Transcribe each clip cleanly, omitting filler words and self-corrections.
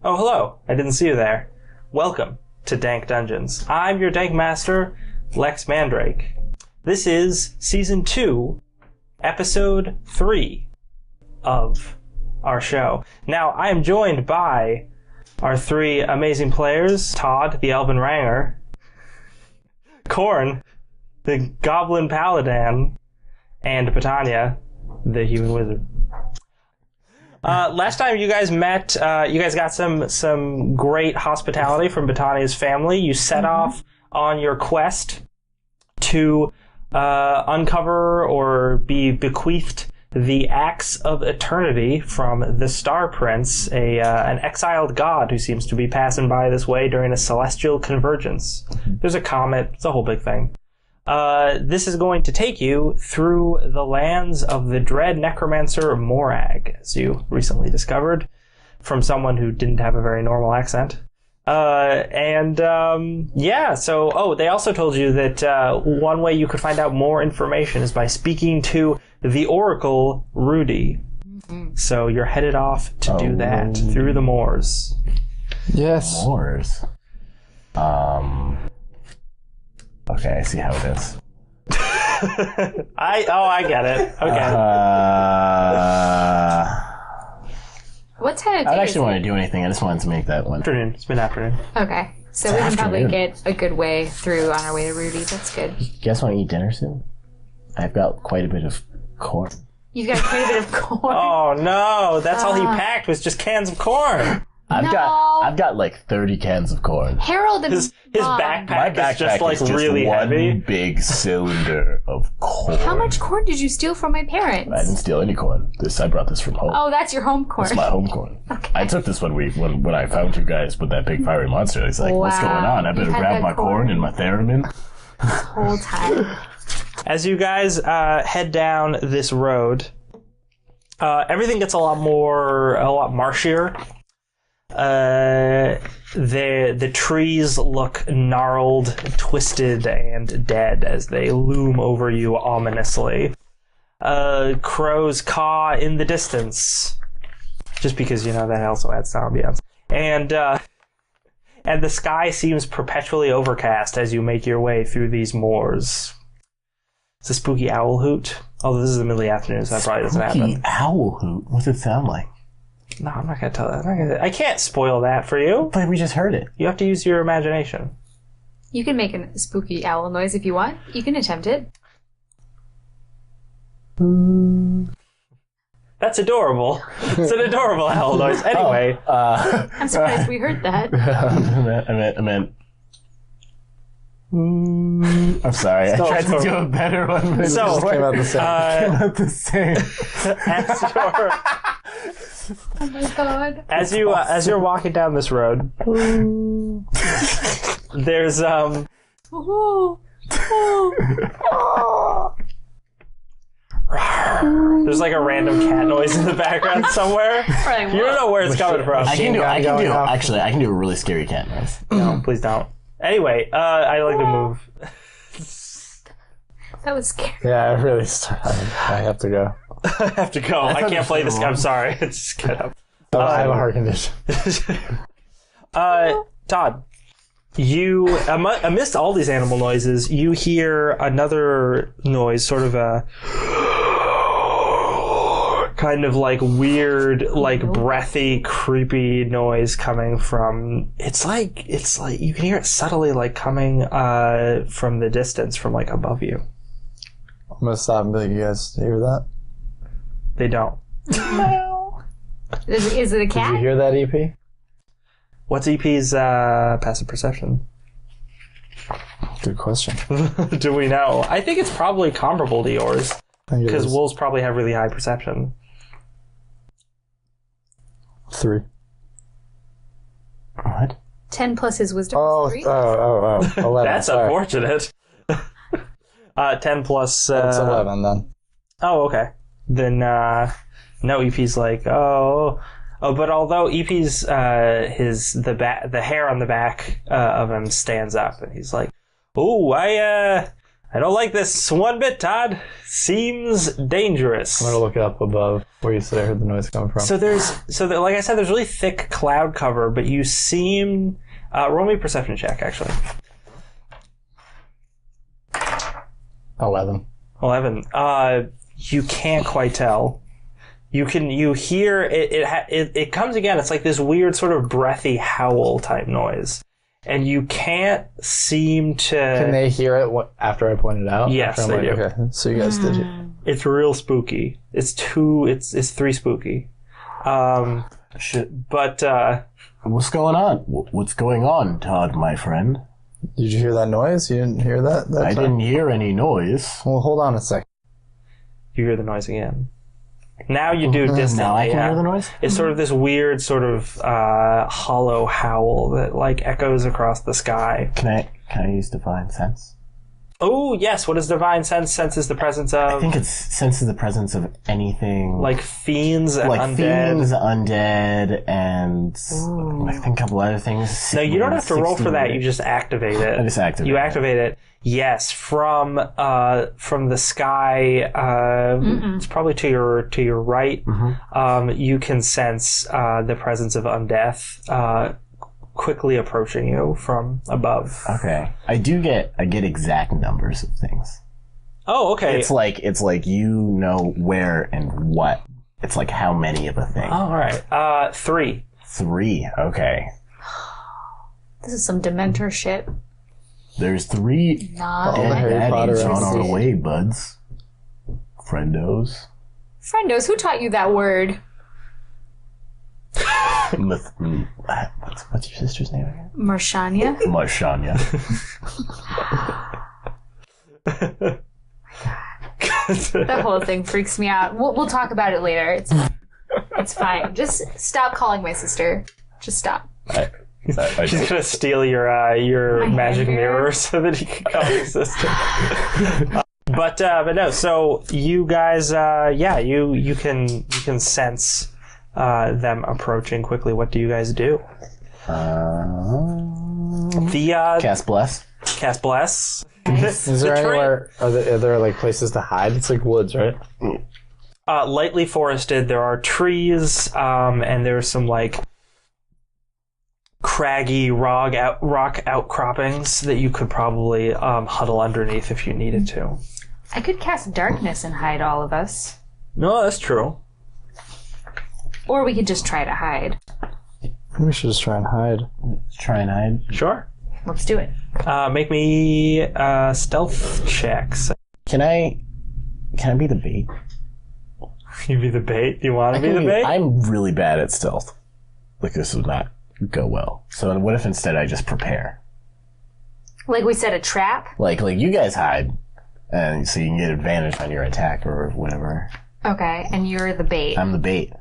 Oh, hello. I didn't see you there. Welcome to Dank Dungeons. I'm your Dank Master, Lex Mandrake. This is Season 2, Episode 3 of our show. Now, I am joined by our three amazing players, Todd, the Elven Ranger, Quorne, the Goblin Paladin, and Bettania, the Human Wizard. Last time you guys met, you guys got some great hospitality from Bettania's family. You set off on your quest to uncover or be bequeathed the Axe of Eternity from the Star Prince, an exiled god who seems to be passing by this way during a celestial convergence. There's a comet. It's a whole big thing. This is going to take you through the lands of the dread necromancer Morag, as you recently discovered from someone who didn't have a very normal accent. They also told you that one way you could find out more information is by speaking to the Oracle Rudy. Mm-hmm. So you're headed off to do that through the moors. Yes. Moors. Okay, I see how it is. I get it. Okay. What time of day I don't actually want to do anything. I just wanted to make that one. Afternoon. It's mid-afternoon. Okay. So we can probably get a good way through on our way to Rudy. That's good. You guys want to eat dinner soon? I've got quite a bit of corn. You've got quite a bit of corn. Oh no, that's all he packed was just cans of corn. I've got like 30 cans of corn. Harold and his backpack My backpack is just like is just really one heavy. big cylinder of corn. How much corn did you steal from my parents? I didn't steal any corn. I brought this from home. Oh, that's your home corn. It's my home corn. Okay. I took this when I found you guys with that big fiery monster. It's like, what's going on? I better grab my corn and my theremin. The whole time. As you guys head down this road, everything gets a lot marshier. The trees look gnarled, twisted, and dead as they loom over you ominously. Crows caw in the distance, just because that also adds to ambiance. And the sky seems perpetually overcast as you make your way through these moors. It's a spooky owl hoot. Although this is the middle of the afternoon, so that probably doesn't happen. Spooky owl hoot? What's it sound like? No, I'm not going to tell that. I can't spoil that for you. But we just heard it. You have to use your imagination. You can make a spooky owl noise if you want. You can attempt it. That's adorable. It's an adorable owl noise. Anyway. I'm surprised we heard that. I meant. I'm sorry. I tried to do a better one. But So, it came out the same. Oh my god. As you're walking down this road, there's there's like a random cat noise in the background somewhere. You don't know where it's coming from. I can do a really scary cat noise. No, please don't. Anyway, I like to move. That was scary. Yeah, I really I have to go. I have to go. I can't play this. I'm sorry. Just get up. Oh, I have a heart condition. Todd, you amidst all these animal noises, you hear another noise, sort of a kind of like weird, like breathy, creepy noise coming from. It's like you can hear it subtly, like coming from the distance, from like above you. I'm gonna stop and be like, you guys hear that? They don't. Is it a cat? Did you hear that, EP? What's EP's passive perception? Good question. Do we know? I think it's probably comparable to yours, because wolves probably have really high perception. 3. What? 10 plus his wisdom. Oh, 3. 11. That's sorry. unfortunate. 10 plus... That's 11 then. Oh, okay. Then, no, EP's like, oh, but although EP's, the hair on the back, of him stands up, and he's like, oh, I don't like this one bit, Todd. Seems dangerous. I'm gonna look up above where you said I heard the noise coming from. Like I said, there's really thick cloud cover, but you seem... roll me a perception check, actually. 11. 11. You can't quite tell. You hear it comes again. It's like this weird sort of breathy howl type noise. And you can't seem to... Can they hear it after I point it out? Yes, they do. Okay, so you guys did it. It's real spooky. It's 3 spooky. Shit. But, What's going on? What's going on, Todd, my friend? Did you hear that noise? You didn't hear that I time? didn't hear any noise. Well, hold on a second. you hear the noise again. Now you do distantly. Now I can hear the noise? It's sort of this weird sort of hollow howl that like echoes across the sky. Can I use Divine Sense? Oh, yes. What is Divine Sense? Senses the presence of... I think it senses the presence of anything... Like fiends and like undead. Fiends, undead, and I think a couple other things. No, you don't have to roll for that. You just activate it. I just activate You it. activate it. Yes, from the sky, it's probably to your right. You can sense the presence of undeath quickly approaching you from above. Okay, I get exact numbers of things. Oh, okay. It's like you know where and what. It's like how many of a thing. Oh, all right. 3. 3. Okay. This is some Dementor shit. There's 3 Not the Harry Potter daddies on our interested. way, buds. Friendos. Friendos, who taught you that word? What's your sister's name again? Marshania? Marshania. That whole thing freaks me out. We'll talk about it later. It's fine. Just stop calling my sister. Just stop. He's gonna steal your My magic hand mirror so that he can call his sister. But no. So you guys, you can sense them approaching quickly. What do you guys do? Cast Bless. Cast bless. Is there anywhere? Are there like places to hide? It's like woods, right? Lightly forested. There are trees, and there's some like craggy rock outcroppings that you could probably huddle underneath if you needed to. I could cast darkness and hide all of us. No, that's true. Or we could just try to hide. We should just try and hide. Try and hide. Sure. Let's do it. Make me stealth checks. Can I be the bait? You be the bait? You want to be the bait? I'm really bad at stealth. Like, this would not go well. So what if instead I just prepare? Like we set a trap? Like you guys hide, and so you can get advantage on your attack or whatever. Okay, and you're the bait. I'm the bait.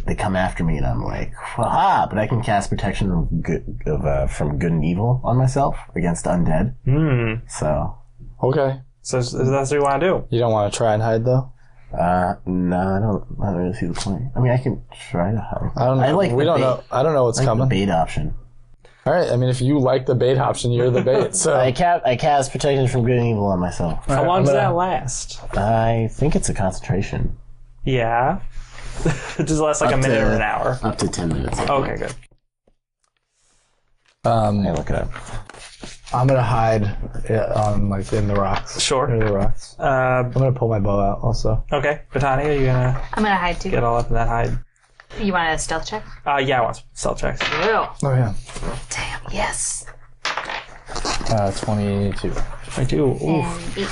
They come after me, and I'm like, "Aha!" But I can cast protection from good and evil on myself against undead. So, Okay. So that's what you want to do. You don't want to try and hide though. no, I don't really see the point. I mean, I can try to hide. I don't know. We don't know. I don't know what's I like coming. the bait option. All right. I mean, if you like the bait option, you're the bait. So I cast protection from good and evil on myself. How long does that last? I think it's a concentration. Yeah. It just lasts like a minute or an hour. Up to 10 minutes. Okay, good. Hey, look it up. I'm gonna hide on like in the rocks. Sure. Near the rocks. I'm gonna pull my bow out also. Okay. Bettania, are you gonna I'm gonna hide too. get all up in that hide? You want a stealth check? Yeah, I want stealth checks. Oh, Oh yeah. damn, yes. 22. I do. Oof. And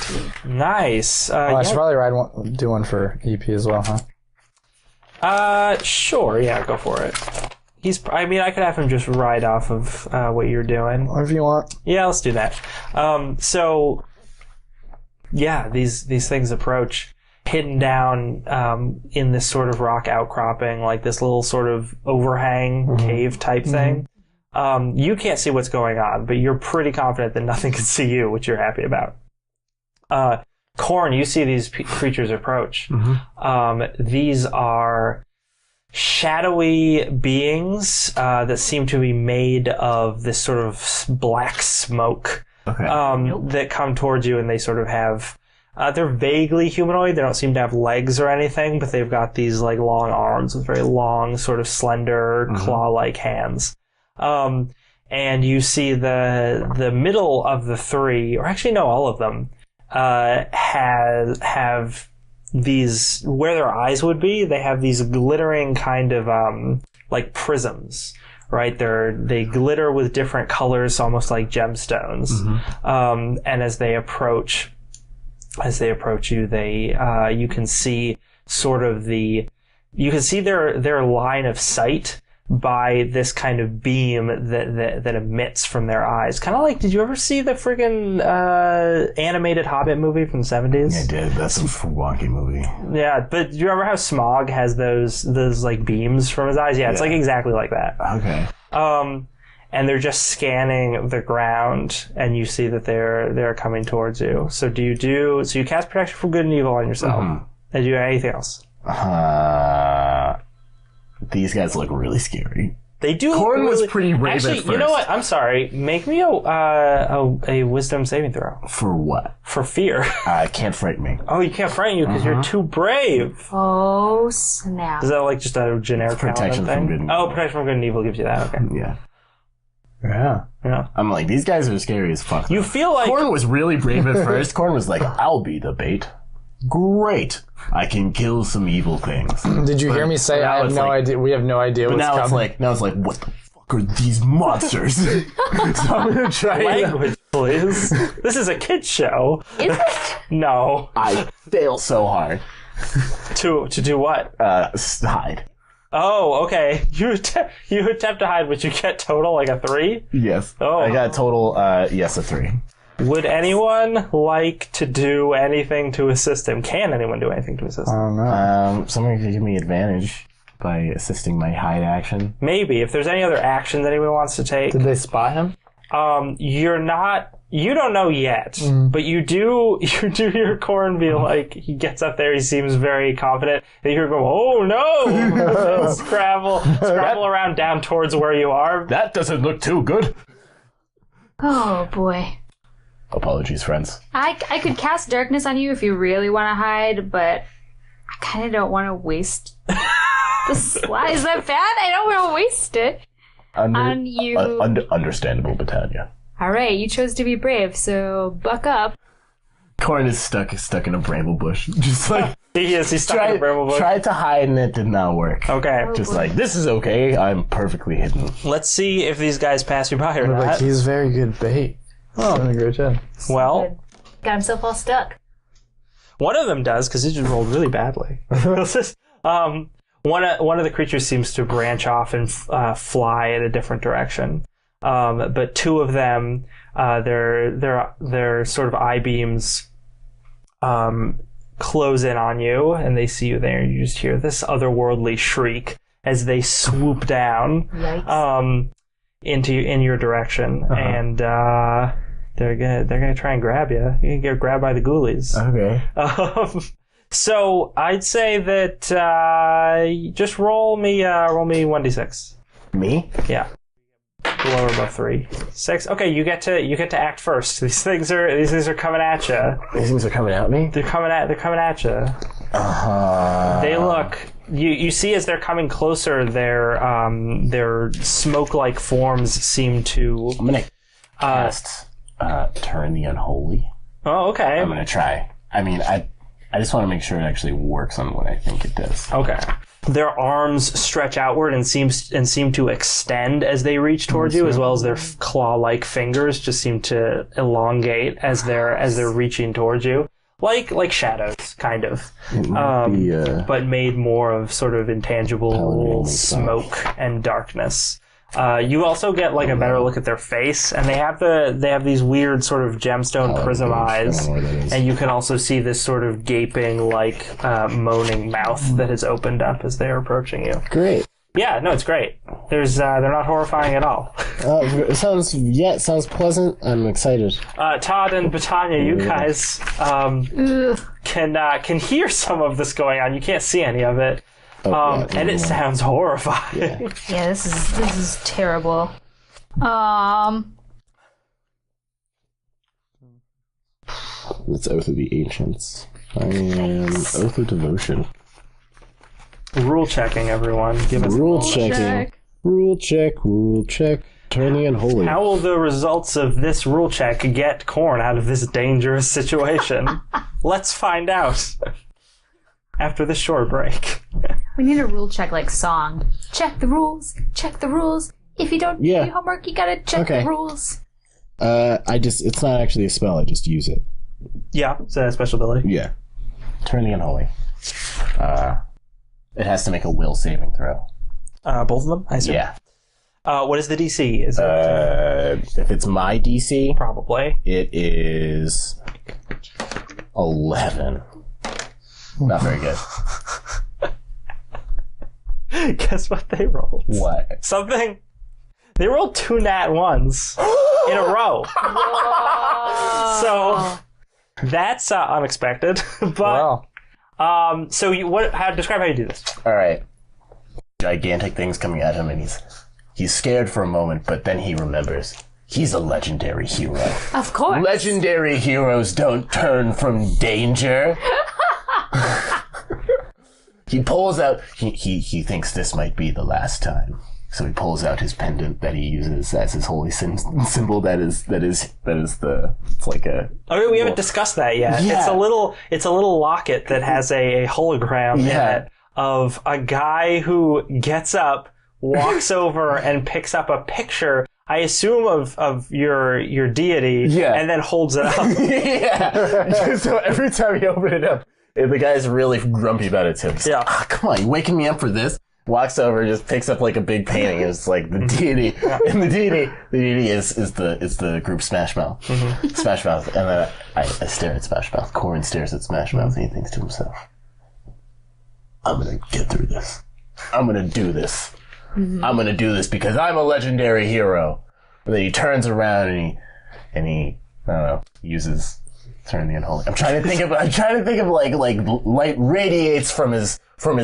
18. Nice. I should probably do one for EP as well, huh? Sure. Yeah, go for it. I could have him just ride off of what you're doing. Whatever you want. Yeah, let's do that. So, yeah, these things approach, hidden down in this sort of rock outcropping, like this little sort of overhang cave type thing. You can't see what's going on, but you're pretty confident that nothing can see you, which you're happy about. Quorne, you see these creatures approach. These are shadowy beings that seem to be made of this sort of black smoke that come towards you, and they sort of have. They're vaguely humanoid. They don't seem to have legs or anything, but they've got these like long arms with very long, sort of slender, claw-like hands. And you see the middle of the three, or actually no, all of them, have these, where their eyes would be, they have these glittering kind of like prisms. Right, they glitter with different colors, almost like gemstones. And as they approach you, you can see sort of you can see their line of sight by this kind of beam that emits from their eyes. Kind of like, did you ever see the friggin' animated Hobbit movie from the 70s? Yeah, I did. That's a wonky movie. Yeah, but do you remember how Smaug has those like beams from his eyes? Yeah, it's like exactly like that. Okay. And they're just scanning the ground, and you see that they're coming towards you. So you cast protection from good and evil on yourself. And do you have anything else? These guys look really scary. They do. Quorne really, was pretty brave actually, at first. You know what? I'm sorry. Make me a wisdom saving throw. For what? For fear. Can't frighten me. Oh, you can't frighten you because you're too brave. Oh, snap. Is that like just a generic protection thing? from good and evil. Oh, protection from good and evil gives you that. Okay. Yeah. Yeah. I'm like, these guys are scary as fuck. You feel like Quorne was really brave at first. Quorne was like, I'll be the bait. Great. I can kill some evil things. Did you hear me say I have no idea? We have no idea what's coming. Now it's like, what the fuck are these monsters? So I'm gonna try language, please. This is a kid's show. Is it? No. I fail so hard. To do what? Hide. Oh, okay. You attempt to hide, but you get total like a 3? Yes. Oh. I got a total, a 3. Would anyone like to do anything to assist him? Can anyone do anything to assist him? I don't know. Someone could give me advantage by assisting my hide action. Maybe. If there's any other action that anyone wants to take. Did they spot him? You don't know yet, but you do hear Quorne be like, he gets up there, he seems very confident, and you hear him go, oh no! Scrabble around down towards where you are. That doesn't look too good. Oh, boy. Apologies, friends. I could cast darkness on you if you really want to hide, but I kind of don't want to waste the slide. Is that bad? I don't want to waste it on you. Understandable, Bettania. All right, you chose to be brave, so buck up. Quorne is stuck in a bramble bush. Just like he's stuck in a bramble bush. Tried to hide and it did not work. Okay. Just like, this is okay, I'm perfectly hidden. Let's see if these guys pass you by or not. Like, he's very good bait. Oh, doing a great job. Well, Got himself all stuck. one of them does, because he just rolled really badly. One of the creatures seems to branch off and fly in a different direction. But two of them, their sort of eye beams close in on you, and they see you there, and you just hear this otherworldly shriek as they swoop down in your direction, and they're gonna try and grab you. You can get grabbed by the ghoulies. Okay. So I'd say that just roll me 1d6. Me? Yeah. Lower above 3. 6. Okay, you get to act first. These things are coming at you. These things are coming at me? They're coming at you. They look. You see as they're coming closer, their smoke-like forms seem to. I'm gonna cast Turn the Unholy. Oh, okay. I'm gonna try. I mean, I just want to make sure it actually works on what I think it does. Okay. Their arms stretch outward and seem to extend as they reach towards you, as well as their claw-like fingers just seem to elongate as they're reaching towards you, like shadows, kind of, but made more of sort of intangible smoke and darkness. You also get like a better look at their face, and they have these weird sort of gemstone prism eyes, and you can also see this sort of gaping like moaning mouth that has opened up as they're approaching you. Great. Yeah, no, it's great. They're not horrifying at all. It sounds pleasant. I'm excited. Todd and Bettania, you guys can hear some of this going on. You can't see any of it. And it sounds horrifying. Yeah, this is terrible. It's Oath of the Ancients. I am Oath of Devotion. Rule checking, everyone. Give us Rule checking. Rule check. Turning unholy. How will the results of this rule check get Quorne out of this dangerous situation? Let's find out after this short break. We need a rule check like song. Check the rules. Check the rules. If you don't do your homework, you gotta check the rules. It's not actually a spell, I just use it. Yeah, it's a special ability. Yeah. Turning unholy. It has to make a will saving throw. Both of them, I assume? Yeah. What is the DC? Is it if it's my DC, probably it is 11. Not very good. Guess what they rolled? What? Something. They rolled 2 nat 1s in a row. So that's unexpected. But so describe how you do this. All right. Gigantic things coming at him, and he's scared for a moment, but then he remembers. He's a legendary hero. Of course. Legendary heroes don't turn from danger. He pulls out. He thinks this might be the last time, so he pulls out his pendant that he uses as his holy symbol. That is the. It's like a. Oh, we haven't discussed that yet. Yeah. It's a little locket that has a hologram in it of a guy who gets up, walks over, and picks up a picture, I assume of your deity, and then holds it up. Yeah. So every time you open it up, the guy's really grumpy about it too. He's like, come on, you waking me up for this? Walks over, just picks up like a big painting. It's like the deity, and the deity is the group Smash Mouth. Mm-hmm. Smash Mouth, and then I stare at Smash Mouth. Quorne stares at Smash Mouth, and he thinks to himself, I'm gonna get through this. I'm gonna do this. Mm-hmm. I'm gonna do this because I'm a legendary hero. And then he turns around and he I don't know, uses turn the unholy. I'm trying to think of like light radiates from his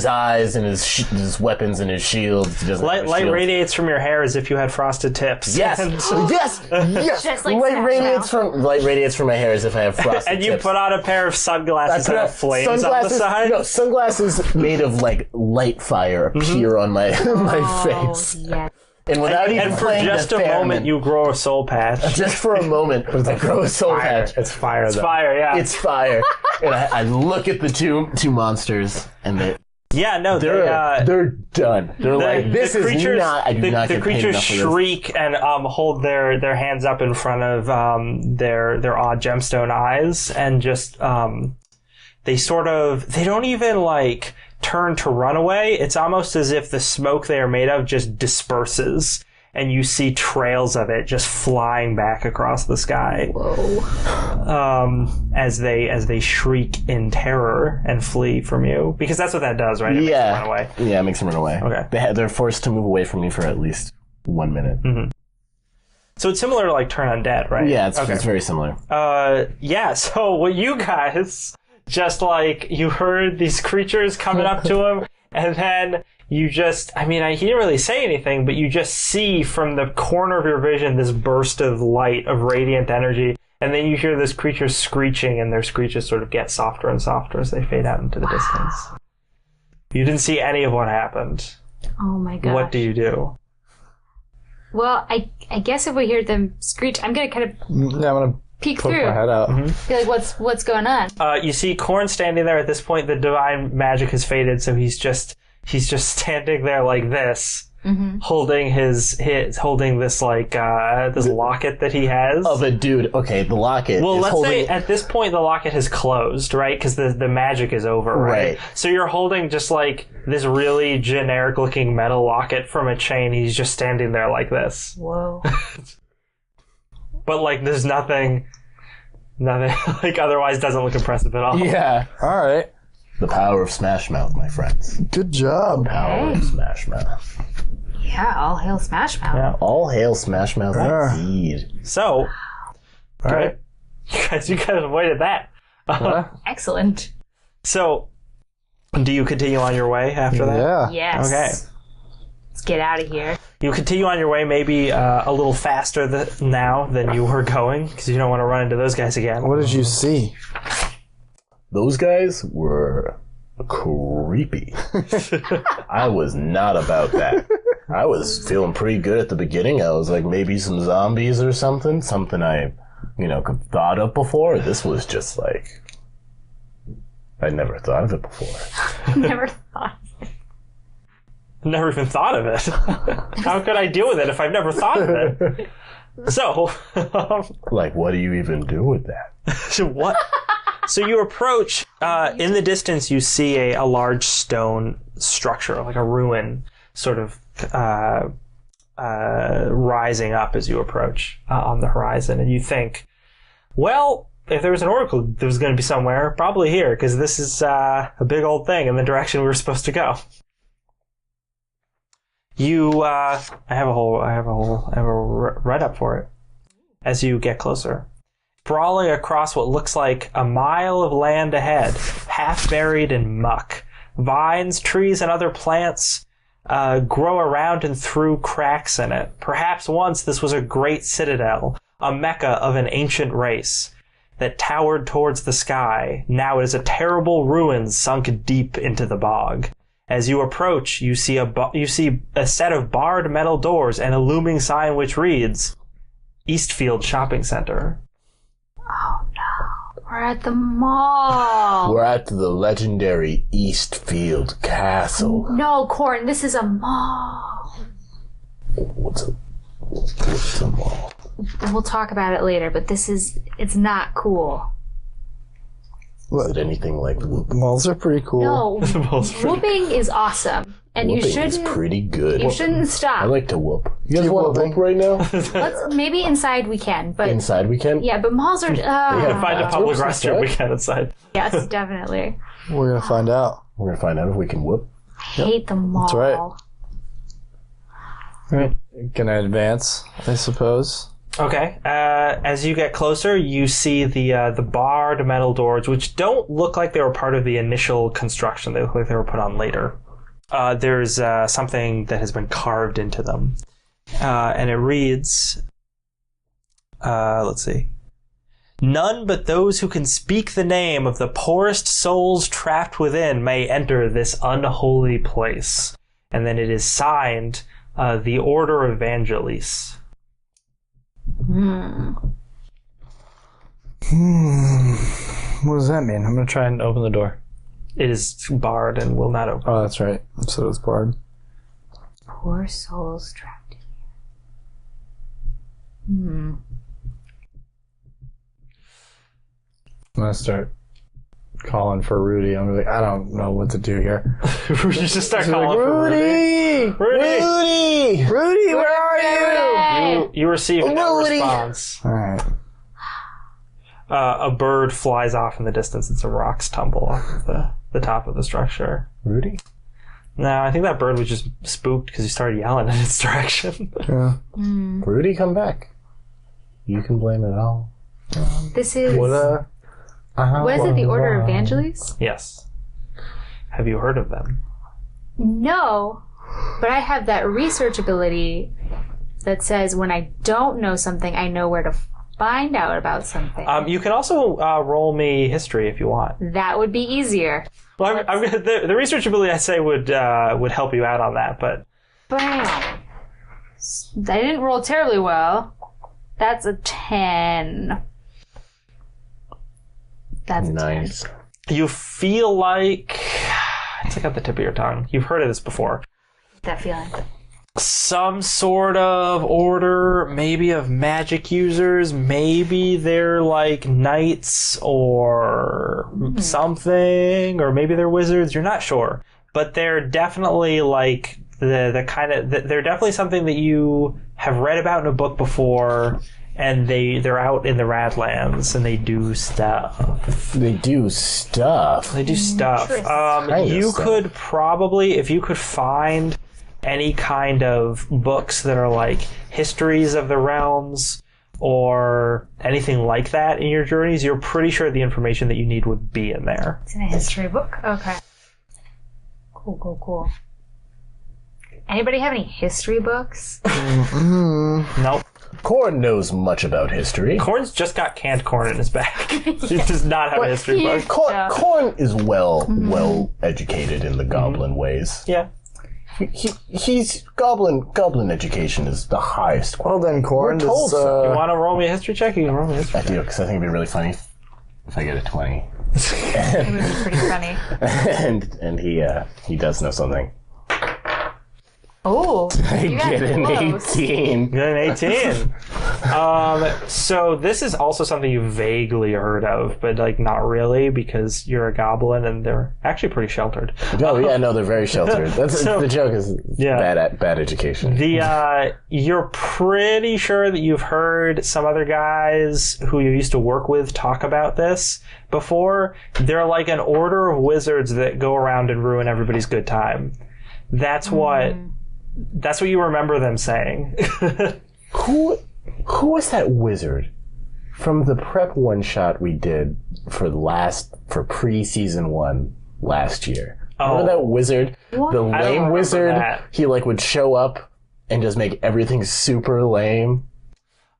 eyes and his weapons and his shields. Light radiates from your hair as if you had frosted tips. Yes, yes. Just like light radiates from my hair as if I have frosted and tips. you put on a pair of sunglasses that have flames on the side. No, sunglasses made of like light fire appear on my face. Yeah. And without even for playing just the a moment, you grow a soul patch. Just for a moment, I grow a soul patch. It's fire, It's fire, yeah. It's fire. And I look at the two monsters, and they're done. They're like, this is not. I do not get paid enough for this. The creatures shriek and hold their hands up in front of their odd gemstone eyes, and just they don't even like turn to run away. It's almost as if the smoke they are made of just disperses, and you see trails of it just flying back across the sky. Whoa! As they shriek in terror and flee from you, because that's what that does, right? It makes them run away. Yeah, it makes them run away. Okay. They're forced to move away from me for at least 1 minute. Mm-hmm. So it's similar to like Turn Undead, right? Yeah, it's very similar. So what you guys just like, you heard these creatures coming up to him, and then you just, he didn't really say anything, but you just see from the corner of your vision this burst of light, of radiant energy, and then you hear this creature screeching, and their screeches sort of get softer and softer as they fade out into the distance. You didn't see any of what happened. Oh my god. What do you do? Well, I guess if we hear them screech, I'm gonna kind of I'm gonna peek poke through. my head out. Mm-hmm. Feel like what's going on? You see Quorne standing there. At this point, the divine magic has faded, so he's just standing there like this, holding holding this like this locket that he has. Oh, but dude, okay, the locket. Well, let's say at this point the locket has closed, right? Because the magic is over, right? So you're holding just like this really generic looking metal locket from a chain. He's just standing there like this. Whoa. But like, there's nothing like otherwise doesn't look impressive at all. Yeah. All right. The power of Smash Mouth, my friends. Good job. Power of Smash Mouth. Yeah, all hail Smash Mouth. Yeah. All hail Smash Mouth indeed. So, all right. You guys avoided that. Excellent. So, do you continue on your way after that? Yeah. Yes. Okay. Let's get out of here. You continue on your way, maybe a little faster now than you were going, because you don't want to run into those guys again. What did you see? Those guys were creepy. I was not about that. I was feeling pretty good at the beginning. I was like, maybe some zombies or something I, could thought of before. This was just like, I never thought of it before. Never thought. Never even thought of it. How could I deal with it if I've never thought of it? So, like, what do you even do with that? So what? So you approach, in the distance you see a large stone structure, like a ruin, sort of rising up as you approach on the horizon. And you think, well, if there was an oracle that was going to be somewhere, probably here, because this is a big old thing in the direction we were supposed to go. I have a write-up for it as you get closer. Sprawling across what looks like a mile of land ahead, half buried in muck. Vines, trees, and other plants grow around and through cracks in it. Perhaps once this was a great citadel, a mecca of an ancient race that towered towards the sky. Now it is a terrible ruin sunk deep into the bog. As you approach, you see a set of barred metal doors and a looming sign which reads, Eastfield Shopping Center. Oh no. We're at the mall. We're at the legendary Eastfield Castle. No, Quorne, this is a mall. What's a mall? We'll talk about it later, but it's not cool. Is it anything like whoop? Malls are pretty cool. No, whooping is awesome. And Whooping you shouldn't. is pretty good. You shouldn't stop. I like to whoop. You guys want to whoop right now? Maybe inside we can, but inside we can. Yeah, but malls are. Find a public restroom we can inside. Yes, definitely. We're gonna find out. We're gonna find out if we can whoop. I hate the mall. That's right. Right. Can I advance? I suppose. Okay. As you get closer, you see the barred metal doors, which don't look like they were part of the initial construction. They look like they were put on later. There's something that has been carved into them. And it reads, let's see. None but those who can speak the name of the poorest souls trapped within may enter this unholy place. And then it is signed, the Order of Evangelis. What does that mean? I'm gonna try and open the door. It is barred and will not open. Oh, that's right. So it's barred. Poor souls trapped here. I'm gonna start calling for Rudy. I'm like, I don't know what to do here. You just start calling like, for Rudy. Rudy! Rudy, where are you? You receive no response. All right. A bird flies off in the distance and some rocks tumble off of the top of the structure. Rudy? No, I think that bird was just spooked because he started yelling in its direction. Yeah. Rudy, come back. You can blame it all. This is... What is it, the Order of Evangelis? Yes. Have you heard of them? No, but I have that research ability that says when I don't know something, I know where to find out about something. You can also roll me history if you want. That would be easier. Well, the research ability I say would help you out on that, but... Bam! I didn't roll terribly well. That's a 10. That's nice. 10. You feel like... It's like at the tip of your tongue. You've heard of this before. That feeling. Some sort of order, maybe of magic users. Maybe they're like knights or something, or maybe they're wizards. You're not sure, but they're definitely like the kind of they're definitely something that you have read about in a book before, and they're out in the Radlands and they do stuff. They do stuff. You could probably, if you could find any kind of books that are like histories of the realms or anything like that in your journeys, you're pretty sure the information that you need would be in there. It's in a history book? Okay. Cool. Anybody have any history books? Nope. Quorne knows much about history. Quorne's just got canned corn in his bag. He does not have a history book. Quorne is well educated in the goblin ways. Yeah. He's goblin education is the highest. Well then, Quorne, You want to roll me a history check? You can roll me a history I do, because I think it'd be really funny if I get a 20. It would be pretty funny. and he does know something. Oh, you got Get an close. 18. Got an 18. So this is also something you vaguely heard of, but like not really, because you're a goblin and they're actually pretty sheltered. Oh yeah, no, they're very sheltered. That's the joke is bad education. You're pretty sure that you've heard some other guys who you used to work with talk about this before. They're like an order of wizards that go around and ruin everybody's good time. That's what you remember them saying. Who was that wizard from the prep one shot we did for pre-season 1 last year? Remember that wizard? What? The lame wizard? that. He would show up and just make everything super lame.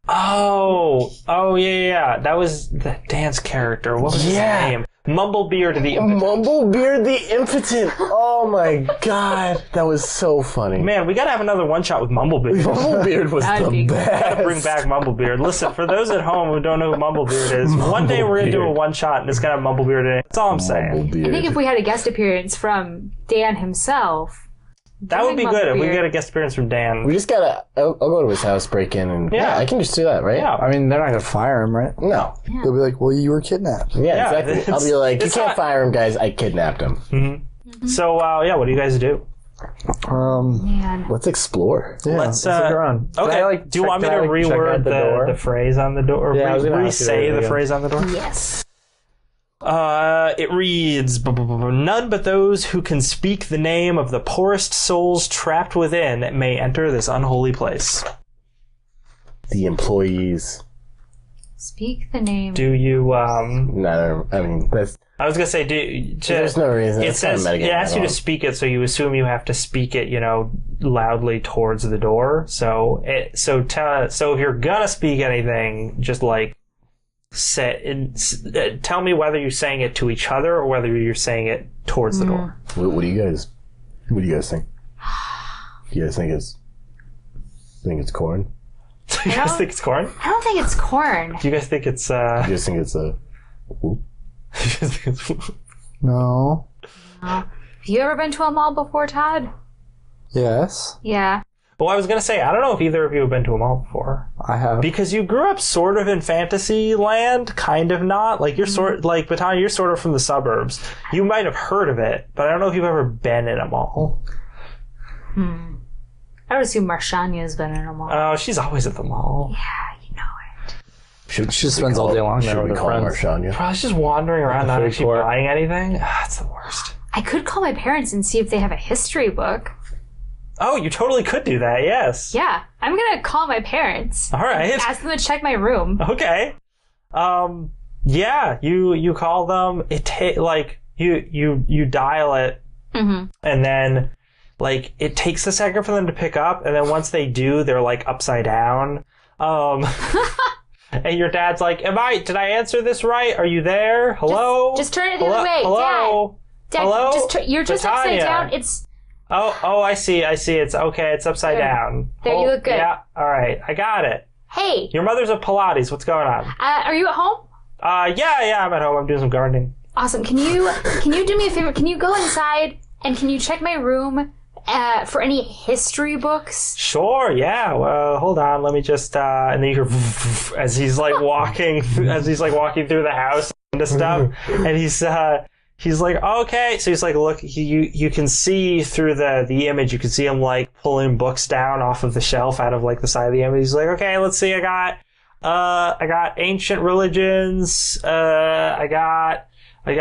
Oh yeah. That was Dan's character. What was his name? Mumblebeard the Impotent. Mumblebeard the Impotent. Oh my god, that was so funny. Man, we gotta have another one shot with Mumblebeard. Mumblebeard was That'd the be good. best. Bring back Mumblebeard. Listen, for those at home who don't know who Mumblebeard is, one day we're gonna do a one shot and it's gonna have Mumblebeard in it. That's all I'm saying. Mumblebeard. I think if we had a guest appearance from Dan himself, That would be good if we Mumblebeard. get a guest appearance from Dan. We just gotta. I'll go to his house, break in, and Yeah. I can just do that, right? Yeah. I mean, they're not gonna fire him, right? No. They'll be like, "Well, you were kidnapped." Yeah, exactly. I'll be like, you it's can't not- fire him, guys. I kidnapped him. So, what do you guys do? man. Let's explore. Yeah, Let's, look around. Okay. Can I, do you want me to check reword out the door? the phrase on the door? Or Yeah, I was gonna ask you re-say that the again. phrase on the door? Yes. It reads, none but those who can speak the name of the poorest souls trapped within may enter this unholy place. The employees. Speak the name. Do you, No, I mean, that's. I was gonna say, There's no reason. it It's kind of says, it metagaming asks you at to all. speak it, so you assume you have to speak it, loudly towards the door. So if you're gonna speak anything, just tell me whether you're saying it to each other or whether you're saying it towards the door. What do you guys think? Do you guys think it's Quorne? Do you guys think it's corn? I don't think it's corn. Do you guys think it's Do you guys think it's a? No. Have you ever been to a mall before, Todd? Yes, Yeah. Well, I was gonna say, I don't know if either of you have been to a mall before. I have. Because you grew up sort of in fantasy land, kind of not. Like, you're Bettania, you're sort of from the suburbs. You might have heard of it, but I don't know if you've ever been in a mall. I would assume Marshanya's been in a mall. Oh, she's always at the mall. Yeah, you know it. She spends all day long there Should with we her call friends. Marshanya? Probably just wandering around, not food actually court. buying anything. It's the worst. I could call my parents and see if they have a history book. Oh, you totally could do that, yes. Yeah, I'm gonna call my parents. All right. Ask them to check my room. Okay. Yeah, you call them. You dial it, and then it takes a second for them to pick up, and then once they do, they're upside down. And your dad's like, did I answer this right? Are you there? Hello? Just turn it the other way, Hello? Dad, Hello? you're just upside Bettania. down. It's Oh, I see. It's okay. It's upside There. down. There, you look good. Yeah, all right. I got it. hey. Your mother's a Pilates. What's going on? Are you at home? Yeah, I'm at home. I'm doing some gardening. Awesome. Can you do me a favor? Can you go inside and can you check my room for any history books? Sure, yeah. Well, hold on. Let me just and then you hear as he's walking through the house and stuff, and he's like, okay. So he's like, look, you can see through the image. You can see him pulling books down off of the shelf out of the side of the image. He's like, okay, let's see. I got ancient religions. I got what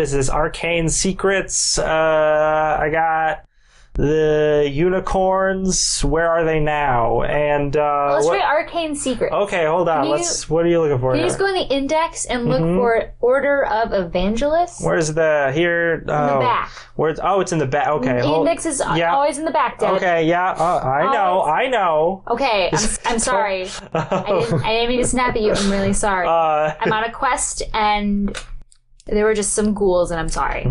is this? Arcane secrets. I got the unicorns, where are they now? And Let's try Arcane Secret. Okay, hold on. What are you looking for? Can here? you just go in the index and look for Order of Evangelists? Where's the here? In the back. It's in the back. Okay, The index is always in the back, Dad. Okay, yeah, I know. Okay, I'm sorry. I didn't mean to snap at you. I'm really sorry. I'm on a quest, and there were just some ghouls, and I'm sorry.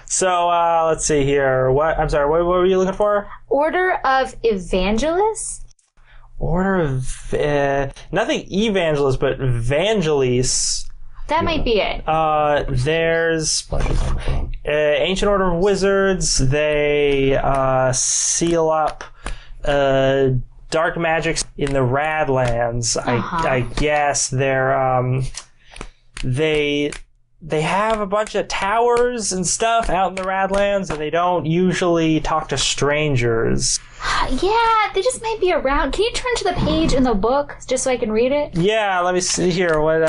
So, let's see here. I'm sorry, what were you looking for? Order of Evangelists? Order of... nothing evangelist, but Vangelis. That might be it. There's Ancient Order of Wizards. They seal up dark magics in the Radlands. I guess they're... They have a bunch of towers and stuff out in the Radlands, and they don't usually talk to strangers. Yeah, they just might be around. Can you turn to the page in the book just so I can read it? Yeah, let me see here. What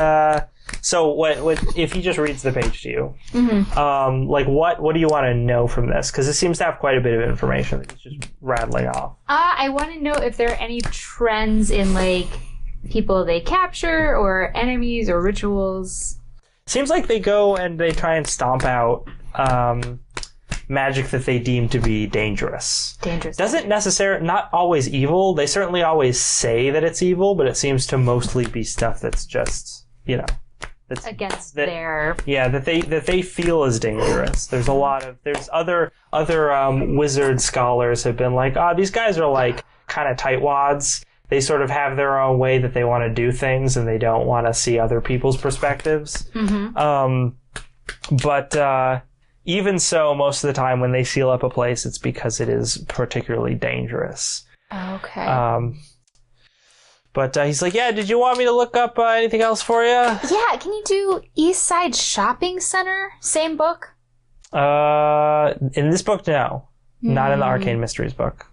if he just reads the page to you? What do you want to know from this? Because it seems to have quite a bit of information that he's just rattling off. I want to know if there are any trends in people they capture, or enemies, or rituals. Seems like they go and they try and stomp out magic that they deem to be dangerous. Doesn't necessarily, not always evil. They certainly always say that it's evil, but it seems to mostly be stuff that's just, that's against their... Yeah, that they feel is dangerous. There's other wizard scholars have been like, these guys are kind of tightwads. They sort of have their own way that they want to do things, and they don't want to see other people's perspectives. But even so, most of the time when they seal up a place, it's because it is particularly dangerous. Okay. But he's like, yeah, did you want me to look up anything else for you? Yeah, can you do East Side Shopping Center? Same book? In this book, no. Not in the Arcane Mysteries book.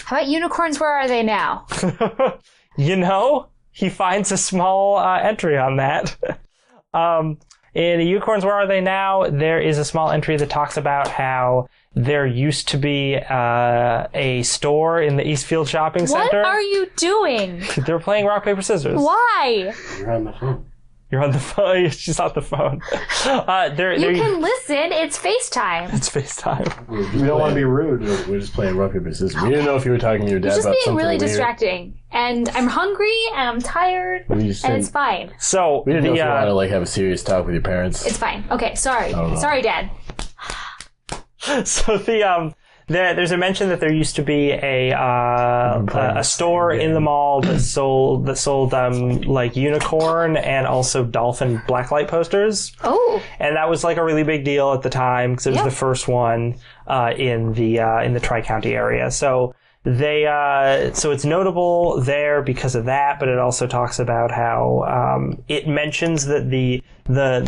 How about unicorns? Where are they now? He finds a small entry on that. In Unicorns, Where Are They Now? There is a small entry that talks about how there used to be a store in the Eastfield shopping center. What are you doing? They're playing rock, paper, scissors. Why? You're on the phone. You're on the phone. She's on the phone. You can listen. It's FaceTime. It's FaceTime. We don't want to be rude. We're just playing rock, paper, scissors. We didn't know if you were talking to your dad It's just about being something really weird. distracting. And I'm hungry, and I'm tired, and it's fine. So We didn't know if you want to have a serious talk with your parents. It's fine. Okay, sorry. Sorry, Dad. So there's a mention that there used to be a store in the mall that sold unicorn and also dolphin blacklight posters. Oh. And that was a really big deal at the time because it was the first one in the Tri-County area. So so it's notable there because of that, but it also talks about how it mentions that the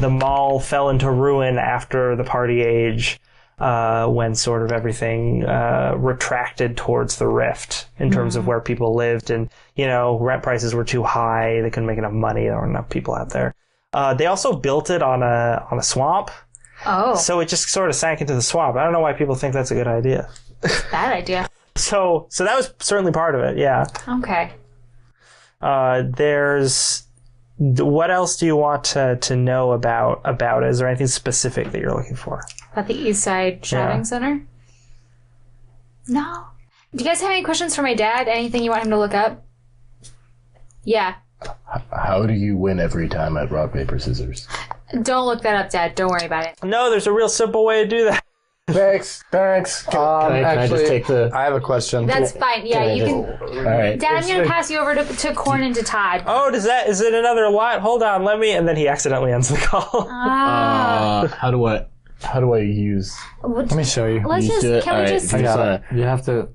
mall fell into ruin after the party age. When sort of everything retracted towards the rift in terms of where people lived, and rent prices were too high, they couldn't make enough money, there weren't enough people out there. They also built it on a swamp. Oh. So it just sort of sank into the swamp. I don't know why people think that's a good idea. Bad idea. So that was certainly part of it, yeah. Okay. What else do you want to know about it? Is there anything specific that you're looking for? About the East Side Shopping Center? No. Do you guys have any questions for my dad? Anything you want him to look up? Yeah. How do you win every time at rock, paper, scissors? Don't look that up, Dad. Don't worry about it. No, there's a real simple way to do that. Thanks. Can I just take the... I have a question. That's fine. Yeah, you can... All right. Dad, I'm going to pass you over to Quorne and to Todd. Oh, is it another lot? Hold on, and then he accidentally ends the call. How do I use... Let me show you. Let's just... Can we just... I got it. You have to...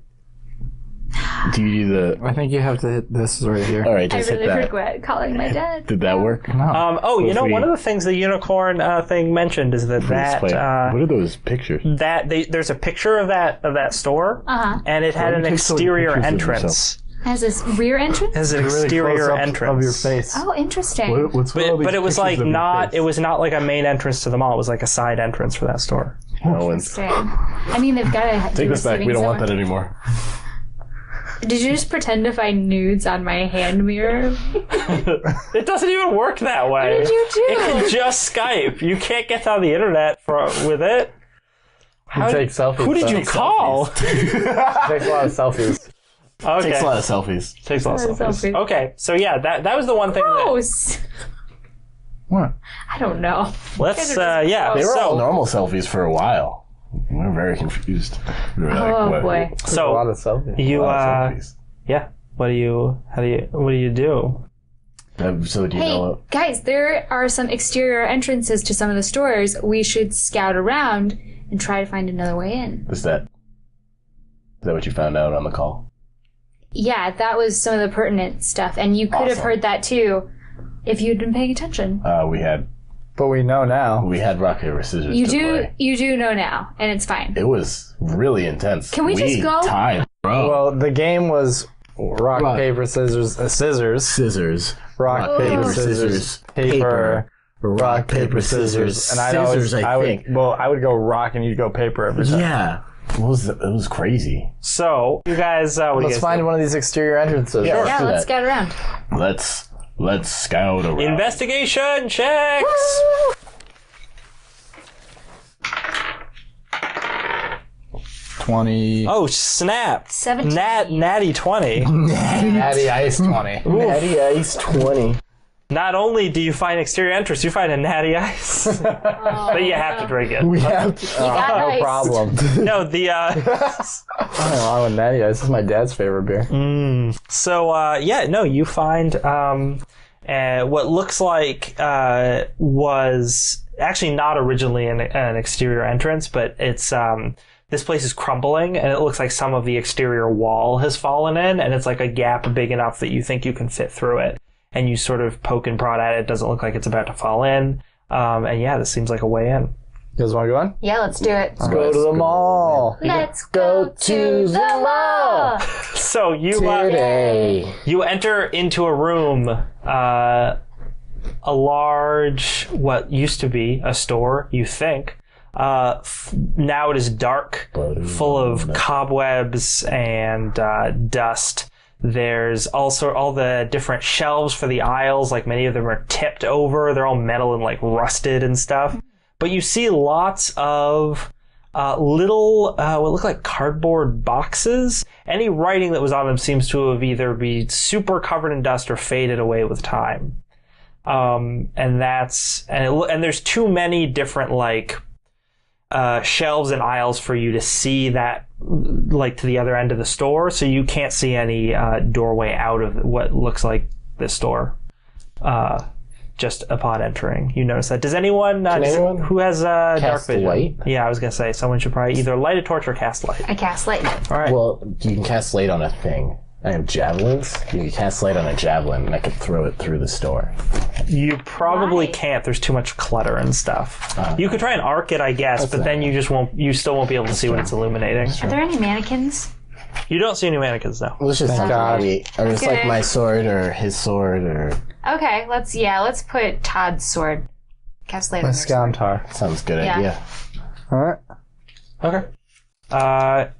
Do you do the... I think you have to hit this right here. All right, I just hit really that. regret calling my dad. Did that work? No. One of the things the unicorn thing mentioned is that what are those pictures? There's a picture of that store, and it had an take some exterior pictures of entrance. Has this rear entrance? Has an Really exterior close up entrance of your face. Oh, interesting. What's with all these But it was pictures of your not. face? It was not like a main entrance to the mall. It was like a side entrance for that store. No one's. Interesting. I mean, they've got to Take this back. We don't want that anymore. Did you just pretend to find nudes on my hand mirror? It doesn't even work that way. What did you do? It can just Skype. You can't get on the internet with it. Take selfies. Who did you call? Takes a lot of selfies. Okay. Takes a lot of selfies. Takes a lot of selfies. Okay, so yeah, that was the one thing that... Gross. What? I don't know. Let's, yeah. They were all so, normal selfies for a while. We were very confused. We were like, Oh what? boy. A so lot of selfies. you, A lot of selfies. yeah. What do you do? So do you know Hey, what? guys, there are some exterior entrances to some of the stores. We should scout around and try to find another way in. Is that what you found out on the call? Yeah, that was some of the pertinent stuff. And you could have Awesome. heard that too if you'd been paying attention. But we know now. We had rock, paper, scissors to play. You do know now, and it's fine. It was really intense. Can we just go? Tied, bro. Well, the game was rock, paper, scissors, Scissors. rock, paper, scissors, paper, rock, paper, scissors. And I would go rock and you'd go paper every time. Yeah. It was crazy. So, you guys, what do you Let's guys find do? one of these exterior entrances. Yeah. Yeah, do let's that. scout around. Let's scout around. Investigation checks! 20. Oh, snap. 17. Natty 20. Natty Ice 20. Natty Ice 20. Not only do you find exterior entrance, you find a natty ice. But you have to drink it. We have to, got no ice. problem. No, the, I don't know, Natty Ice is my dad's favorite beer. you find, what looks like, was actually not originally an exterior entrance, but it's, this place is crumbling and it looks like some of the exterior wall has fallen in and it's like a gap big enough that you think you can fit through it. And you sort of poke and prod at it. It doesn't look like it's about to fall in. And yeah, this seems like a way in. You guys want to go in? Yeah, let's do it. Let's go to the mall. Let's go to the mall. So you Today. you enter into a room, a large, what used to be a store, you think. Now it is dark, full of cobwebs and dust. There's also all the different shelves for the aisles, like many of them are tipped over. They're all metal and like rusted and stuff. But you see lots of little, what look like cardboard boxes. Any writing that was on them seems to have either been super covered in dust or faded away with time. And there's too many different like shelves and aisles for you to see that like to the other end of the store, so you can't see any doorway out of what looks like this store just upon entering. You notice that. Does anyone, anyone who has dark cast vision? light? Yeah, I was gonna say someone should probably either light a torch or cast light. I cast light. All right. Well, you can cast light on a thing. I have javelins. You can cast light on a javelin, and I could throw it through the store. You probably Why? can't. There's too much clutter and stuff. You could try and arc it, I guess, but then you still won't be able to see when it's illuminating. Are there any mannequins? You don't see any mannequins, though. Let's just God. or just like Okay. my sword or his sword or Okay, let's put Todd's sword. Cast light on My your sword. Scantar. sounds good Yeah. idea. Alright. Okay.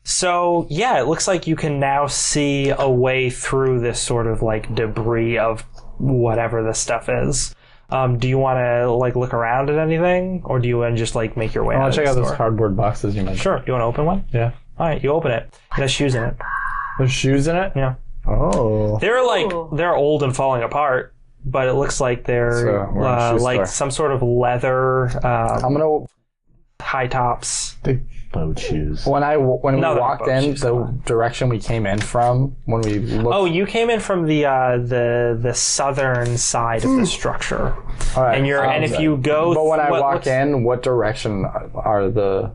So, yeah, it looks like you can now see a way through this sort of, like, debris of whatever this stuff is. Do you want to, like, look around at anything? Or do you want to just, like, make your way I out want of to check the out those store? cardboard boxes you mentioned. Sure. Do you want to open one? Yeah. Alright, you open it. It has shoes in it. There's shoes in it? Yeah. Oh. They're old and falling apart, but it looks like they're, So, we're in a shoe like, store. some sort of leather, I'm gonna... high tops. Boat shoes. When we No, they're walked both in, shoes. the direction we came in from, when we looked... Oh, you came in from the southern side of the structure. all right. And if you go... But when I what walk looks- in, what direction are the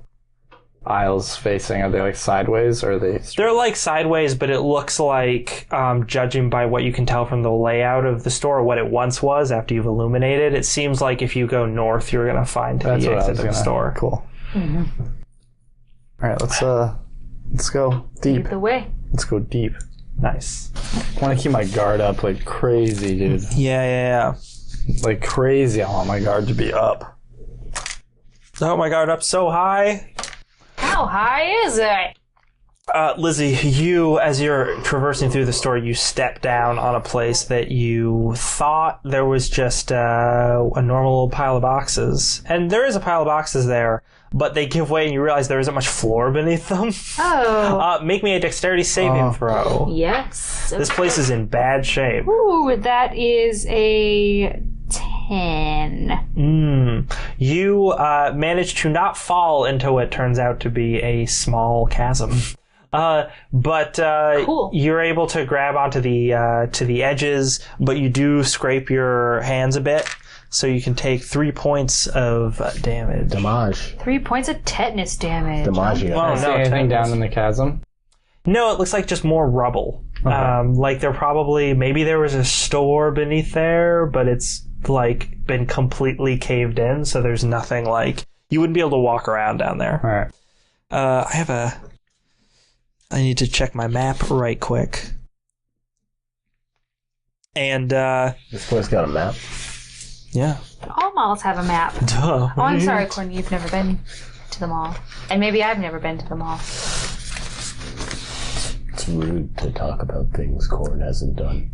aisles facing? Are they like sideways or are they... They're like sideways, but it looks like, judging by what you can tell from the layout of the store, what it once was after you've illuminated, it seems like if you go north, you're going to find That's the what I exit was of the gonna... store. Cool. All right, let's go deep. Lead the way. Let's go deep. Nice. I want to keep my guard up like crazy, dude. Yeah. Like crazy. I want my guard to be up. Oh my god, up so high. How high is it? Lizzy, you, as you're traversing through the store, you step down on a place that you thought there was just a normal little pile of boxes. And there is a pile of boxes there, but they give way and you realize there isn't much floor beneath them. Oh. Make me a dexterity saving throw. Yes. Okay. This place is in bad shape. Ooh, that is a 10. You manage to not fall into what turns out to be a small chasm. But cool. You're able to grab onto the edges, but you do scrape your hands a bit, so you can take 3 points of damage. Damage. 3 points of tetanus damage. Damage. Oh, no, anything down in the chasm? No, it looks like just more rubble. Okay. Like maybe there was a store beneath there, but it's like been completely caved in, so there's nothing like you wouldn't be able to walk around down there. All right. I need to check my map right quick. And This place got a map. yeah. All malls have a map. Duh. Oh, I'm sorry, Quorne, you've never been to the mall. And maybe I've never been to the mall. It's rude to talk about things Quorne hasn't done.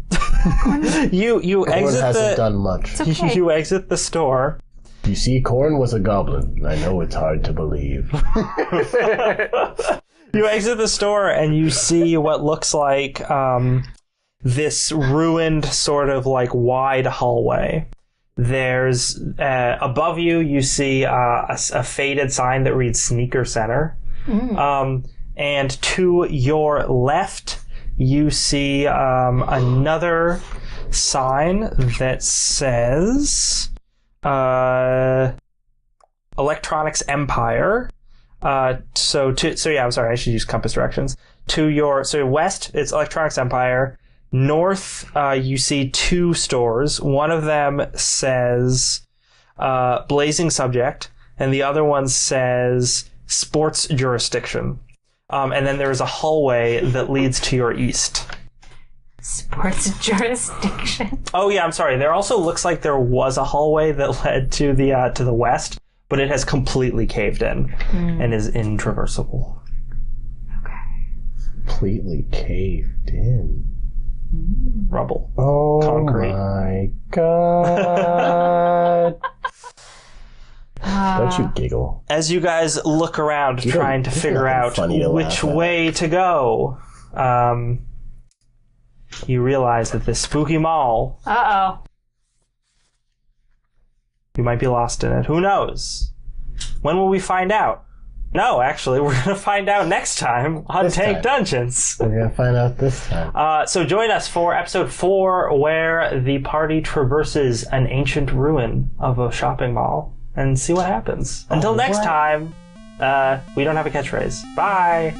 You Quorne exit hasn't done much. It's okay. You exit the store. You see, Quorne was a goblin. I know it's hard to believe. You exit the store and you see what looks like this ruined sort of like wide hallway. There's above you see a faded sign that reads Sneaker Center. And to your left, you see another sign that says Electronics Empire. I'm sorry, I should use compass directions. To your west, it's Electronics Empire. North, you see 2 stores. One of them says Blazing Subject, and the other one says Sports Jurisdiction. And then there is a hallway that leads to your east. Sports jurisdiction. Oh yeah, I'm sorry. There also looks like there was a hallway that led to the west, but it has completely caved in and is intraversable. Okay. Completely caved in. Rubble. Oh Concrete. my god. Don't you giggle. As you guys look around trying to figure out which way to go, you realize that this spooky mall, Uh-oh. you might be lost in it. Who knows? When will we find out? No, actually, we're going to find out next time on Tank Dungeons. We're going to find out this time. So join us for episode 4, where the party traverses an ancient ruin of a shopping mall and see what happens. Until next time, we don't have a catchphrase. Bye!